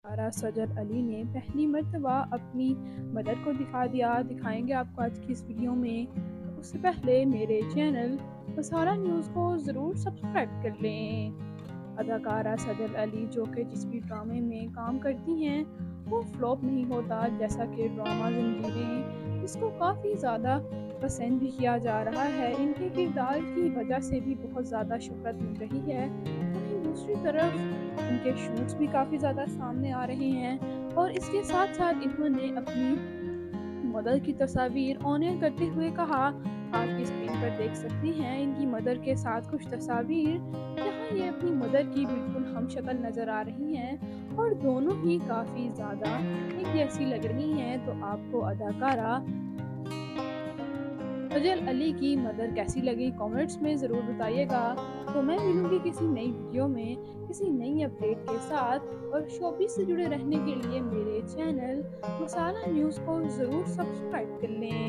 अदाकारा सजल अली ने पहली मर्तबा अपनी मदद को दिखाएंगे आपको आज की इस वीडियो में। तो उससे पहले मेरे चैनल मसाला न्यूज़ को ज़रूर सब्सक्राइब कर लें। अदाकारा सजल अली जो कि जिस भी ड्रामे में काम करती हैं वो फ्लॉप नहीं होता, जैसा कि ड्रामा ज़ंजीरें, इसको काफ़ी ज़्यादा पसंद भी किया जा रहा है। इनके किरदार की वजह से भी बहुत ज़्यादा शोहरत मिल रही है। वहीं दूसरी तरफ इनके शूट्स भी काफ़ी ज़्यादा सामने आ रहे हैं और इसके साथ साथ इन्होंने अपनी मदर की तस्वीर ऑन एयर करते हुए कहा, आप की स्क्रीन पर देख सकती हैं इनकी मदर के साथ कुछ तस्वीर, जहां ये अपनी मदर की बिल्कुल हम शक्ल नज़र आ रही हैं और दोनों ही काफ़ी ज़्यादा एक जैसी लग रही हैं। तो आपको अदाकारा सजल अली की मदर कैसी लगी कमेंट्स में ज़रूर बताइएगा। तो मैं मिलूंगी किसी नई वीडियो में किसी नई अपडेट के साथ, और शोबिस से जुड़े रहने के लिए मेरे चैनल मसाला न्यूज़ को ज़रूर सब्सक्राइब कर लें।